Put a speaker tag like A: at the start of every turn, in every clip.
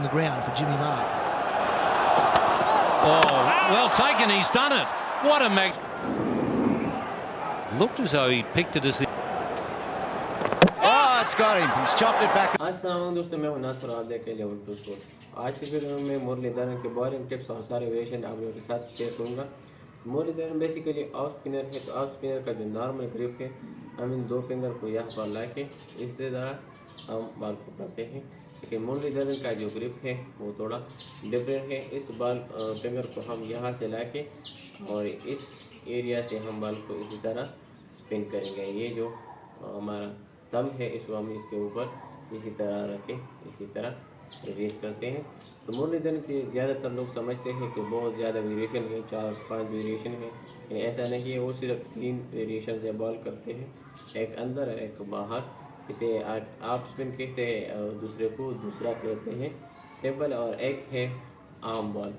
A: the ground for Jimmy Mark.
B: Oh, well taken. He's done it. What a mag. Looked as though he picked it as the.
A: Oh, it's got him. He's chopped it back.
C: अस्सलाम दोस्तों, मैं हूं नासर, आप देख रहे हैं level 2 sport. आज की वीडियो में मुरलीधरन के बॉलिंग टिप्स और सारे वेरिएशन आप लोगों के साथ शेयर करूंगा। मुरलीधरन बेसिकली ऑफ स्पिनर है, तो ऑफ स्पिनर का जो नॉर्मल ग्रिप है, हम इन दो फिंगर को यहाँ पर ला के इस तरह हम बॉल को पकड़ते हैं। लेकिन मुरलीधरन का जो ग्रिप है वो थोड़ा डिफरेंट है। इस बॉल फिंगर को हम यहाँ से ला के और इस एरिया से हम बॉल को इसी तरह स्पिन करेंगे। ये जो हमारा थंब है इसको हम इसके ऊपर इसी तरह रखें, इसी तरह रिलीज करते हैं। तो मुरलीधरन के ज़्यादातर लोग समझते हैं कि बहुत ज़्यादा वेरिएशन है, 4-5 वेरिएशन है, लेकिन ऐसा नहीं है। वो सिर्फ 3 वेरिएशन से बॉल करते हैं, एक अंदर एक बाहर। इसे आप स्पिन कहते हैं और दूसरे को दूसरा कहते हैं सिंपल, और एक है आर्म बॉल।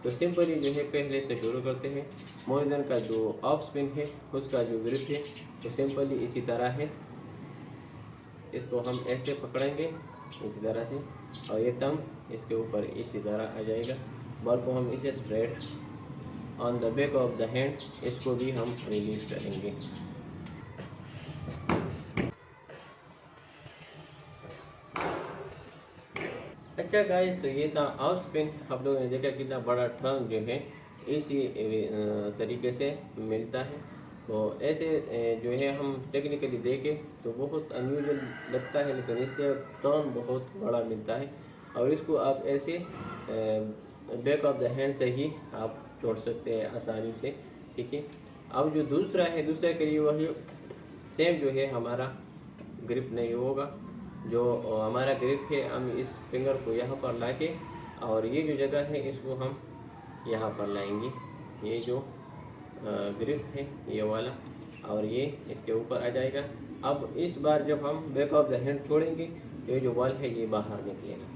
C: तो सिंपली जो है पहले से शुरू करते हैं। मुरलीधरन का जो ऑफ स्पिन है उसका जो ग्रिप है तो सिंपली इसी तरह है। इसको हम ऐसे पकड़ेंगे इसी तरह से, और ये थंब इसके ऊपर इसी तरह आ जाएगा। बॉल को हम इसे straight on the back of the hand इसको भी हम रिलीज करेंगे। अच्छा गाइस, तो ये था ऑफ स्पिन। आप लोगों ने देखा कितना बड़ा टर्न जो है इसी तरीके से मिलता है। तो ऐसे जो है हम टेक्निकली देखें तो बहुत अनयूजुअल लगता है, लेकिन इससे टर्न बहुत बड़ा मिलता है। और इसको आप ऐसे बैक ऑफ द हैंड से ही आप छोड़ सकते हैं आसानी से, ठीक है। अब जो दूसरा है, दूसरे के लिए वही सेम जो है हमारा ग्रिप नहीं होगा। जो हमारा ग्रिप है हम इस फिंगर को यहाँ पर लाके और ये जो जगह है इसको हम यहाँ पर लाएंगे। ये जो ग्रिप है ये वाला, और ये इसके ऊपर आ जाएगा। अब इस बार जब हम बैक ऑफ द हैंड छोड़ेंगे तो ये जो बॉल है ये बाहर निकलेगा।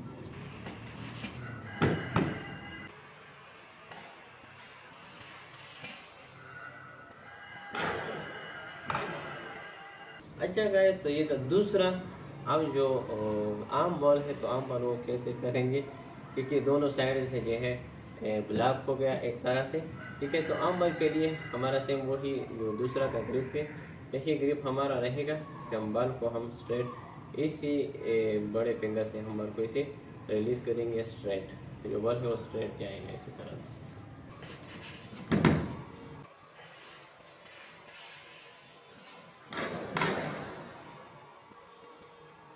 C: अच्छा गाइस, तो ये था दूसरा। अब जो आर्म बॉल है तो आर्म बॉल वो कैसे करेंगे, क्योंकि दोनों साइड से जो है ब्लॉक हो गया एक तरह से, ठीक है। तो आर्म बॉल के लिए हमारा सेम वही जो दूसरा का ग्रिप है, यही ग्रिप हमारा रहेगा कि हम बॉल को हम स्ट्रेट इसी बड़े फिंगर से हम बॉल को इसे रिलीज करेंगे स्ट्रेट। तो जो बॉल है वो स्ट्रेट जाएगा इसी तरह से।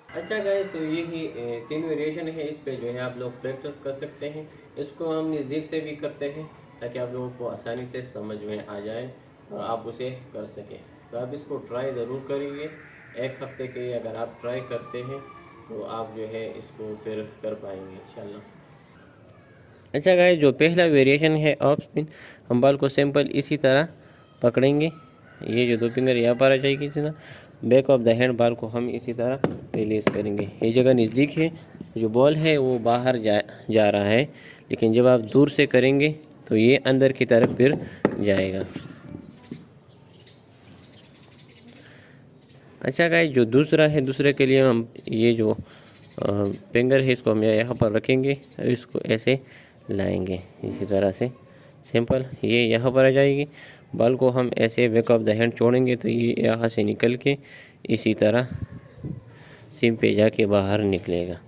C: अच्छा गाइस, तो यही 3 वेरिएशन है। इस पे जो है आप लोग प्रैक्टिस कर सकते हैं। इसको हम नज़दीक से भी करते हैं ताकि आप लोगों को आसानी से समझ में आ जाए और आप उसे कर सकें। तो आप इसको ट्राई ज़रूर करिए। एक हफ्ते के लिए अगर आप ट्राई करते हैं तो आप जो है इसको फिर कर पाएंगे इंशाल्लाह। अच्छा गाइस, जो पहला वेरिएशन है ऑफ स्पिन, हम बॉल को सिंपल इसी तरह पकड़ेंगे। ये जो 2 फिंगर यहाँ पर आ जाएगी, इसी तरह back of the hand ball को हम इसी तरह रिलीज़ करेंगे। ये जगह नज़दीक है, जो बॉल है वो बाहर जा रहा है, लेकिन जब आप दूर से करेंगे तो ये अंदर की तरफ फिर जाएगा। अच्छा गाइस, जो दूसरा है, दूसरे के लिए हम ये जो फिंगर है इसको हम यहाँ पर रखेंगे और इसको ऐसे लाएंगे इसी तरह से सिंपल। ये यहाँ पर आ जाएगी। बॉल को हम ऐसे बैक ऑफ द हैंड छोड़ेंगे तो ये यहाँ से निकल के इसी तरह सिम पे जाके बाहर निकलेगा।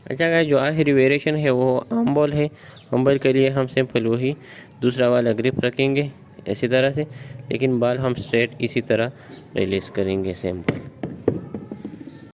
C: अच्छा गाइस, जो आखिरी वेरिएशन है वो आर्म बॉल है। आर्म बॉल के लिए हम सिंपल वही दूसरा वाला ग्रिप रखेंगे इसी तरह से, लेकिन बॉल हम स्ट्रेट इसी तरह रिलीज़ करेंगे सिंपल।